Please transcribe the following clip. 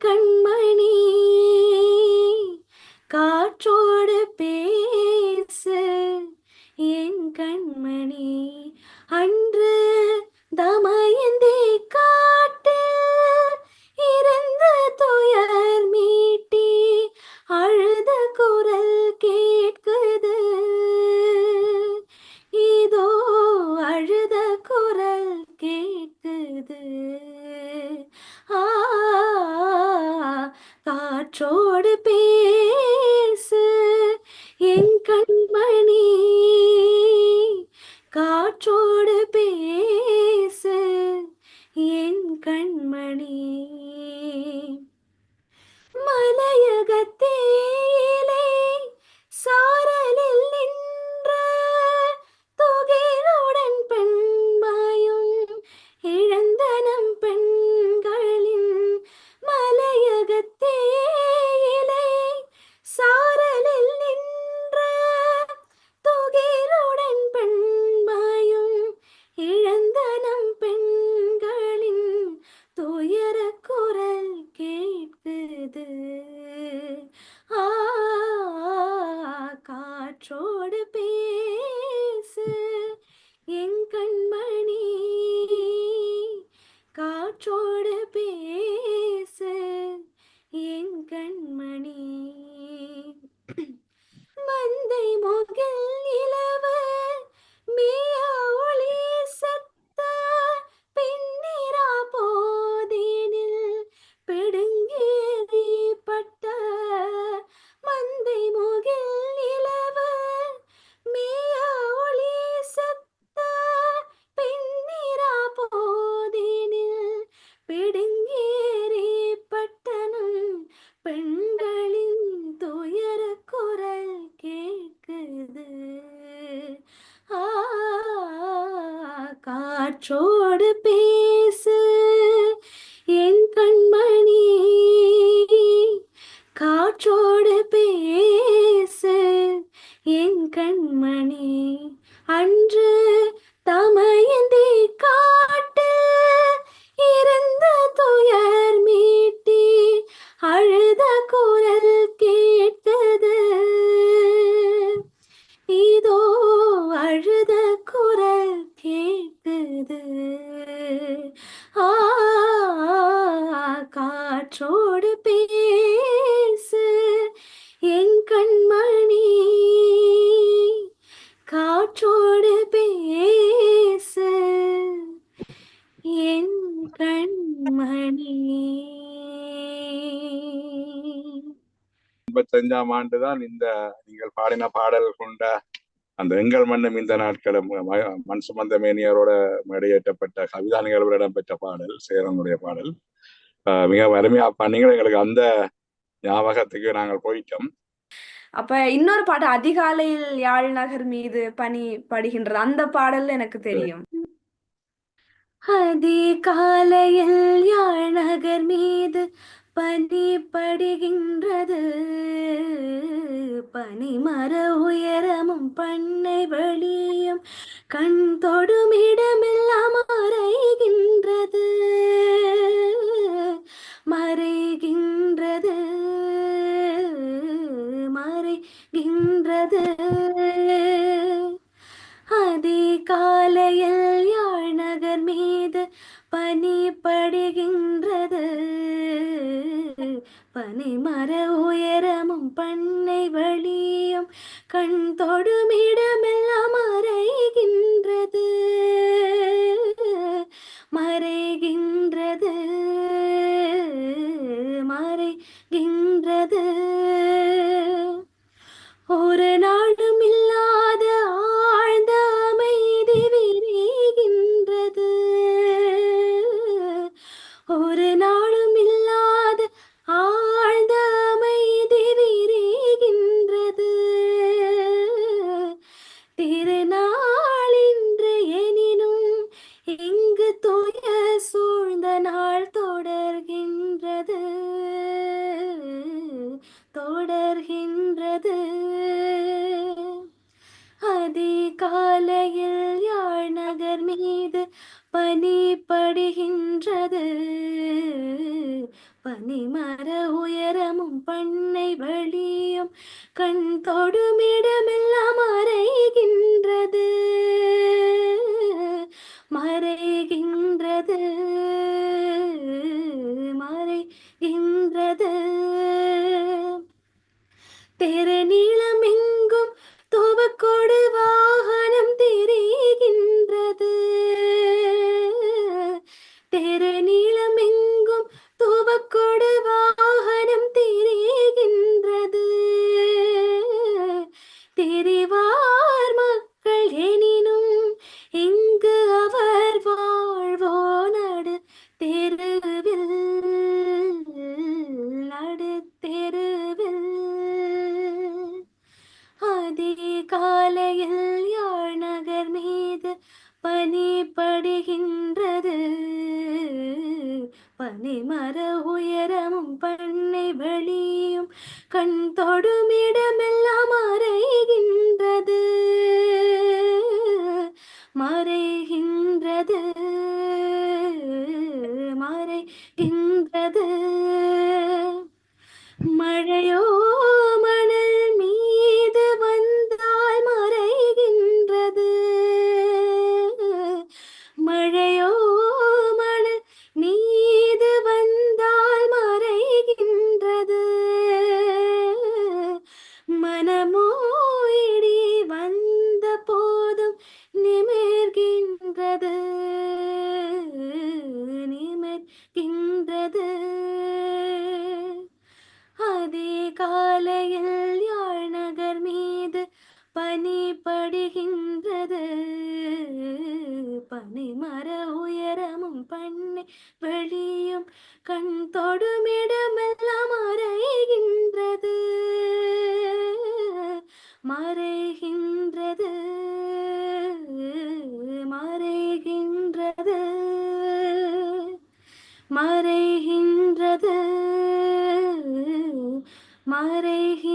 கண்மணி காற்றோடு பேசு என் கண்மணி. அன்று தமயந்தி காட்டில் இருந்த துயர் மீட்டி அழுத குரல் கேட்குது. இதோ அழுத குரல் கேட்குது. ஆ காற்றோடு பேசு என் கண்மணி காற்றோடு பேசு என் கண்மணி. மலையகத்தேயிலை சாரலில் நின்ற துகிலுடன் பெண்மாயும் இழந்தனம் பெண்களின். மலையகத்தேயிலை சாரலில் நின்ற துகிலுடன் பெண்மாயும் இழந்தனம் பெண்களின் துயர குரல் கேட்குது. ஆ காற்றோடு பேசு என் கண்மணி காற்றோடு பேசு என் கண்மணி. மந்தை முகில் நிலவு மியா ஒளி சத்த பின்னிரா போதினில் பிடுங்கேறி பட்ட. மந்தை முகில் நிலவு மியா ஒளி சத்த பின்னிரா போதினில் பிடுங்கேறி பட்டனும் பெண்களின் துயர குரல் கேட்குது. ஆ காற்றோடு பேசு என் கண்மணி காற்றோடு பேசு என் கண்மணி. அன்று தமயந்தி காட்டு இருந்த துயர் மீட்டி அழுத குரல் கேட்குது. இதோ அழுத குரல் கேட்குது. ஆ காற்றோடு பேசு என் கண்மணி காற்றோடு பேசு என் கண்மணி. 85ஆம் ஆண்டுதான் இந்த நீங்கள் பாடின பாடல் கொண்ட அந்த எங்கள் மண்ணும் இந்த நாட்களும் மண் சுமந்த மேனியரோட மேடையேற்றப்பட்ட கவிதா நிகழ்வு இடம்பெற்ற பாடல், சேரனுடைய பாடல். மிக அருமையா பண்ணீங்க. எங்களுக்கு அந்த ஞாபகத்துக்கு நாங்கள் போயிட்டோம். அப்ப இன்னொரு பாட்டு அதிகாலையில் யாழ் நகர் மீது பனி படுகின்றது, அந்த பாடல் எனக்கு தெரியும். அதிகாலையில் யாழ் நகர் மீது பனி படுகின்றது. பனிமர உயரமும் பண்ணை வெளியும் கண் தொடும் இடமெல்லாம் மறைகின்றது மறைகின்றது மறைகின்றது. அதிகாலையில் யாழ் நகர் மீது பனி படுகின்றது. பனிமர உயரமும் பண்ணை வழியும் கண் தொடும் இடமெல்லாம் மறைகின்றது மறைகின்றது மறைகின்றது. ஒரு நாளும் இல்லாத ஆழ்ந்த அமைதி விரிகின்றது. ஒரு நாளும் இல்லாத ஆழ்ந்த அமைதி விரிகின்றது. திருநாளின்று எனினும் இங்கு துயர் சூழ்ந்த நாள் தொடர்கின்றது தொடர்கின்றது. அதிகாலையில் யாழ் நகர் மீது பனி படுகின்றது. பனிமர உயரமும் பண்ணை வழியும் கண் தொடுமிடமெல்லாம் மறைகின்றது மறைகின்றது மறைகின்றது தெருநீளமெங்கும் துவக்கொடு வாகனம் திரிகின்றது தெருநீளமெங்கும் துவக்கொடு வாகனம் திரிகின்றது திரிவார் மக்கள் எனினும் இங்கு அவர் வாழ்வோ நடு தெருவில் நடு தெருவில் அதிகாலையில் யாழ் நகர் மீது பனி படுகின்றது பனிமர உயரமும் பண்ணை வெளியும் கண் தொடுமிடமெல்லாம் மறைகின்றது மறைகின்றது மறைகின்றது மழையோ மணல் மீது வந்தால் மறைகின்றது மழையோ மணல் மீது வந்தால் மறைகின்றது மனமோ இடி வந்த போதும் நிமிர்கின்றது நிமிர்கின்றது அதிகாலையில் யாழ் நகர் மீது பனி படுகின்றது பனிமர உயரமும் பண்ணை வெளியும் கண் தொடுமிடமெல்லாம் மறைகின்றது மறைகின்றது மறைகின்றது மறைகின்றது மறைகின்றது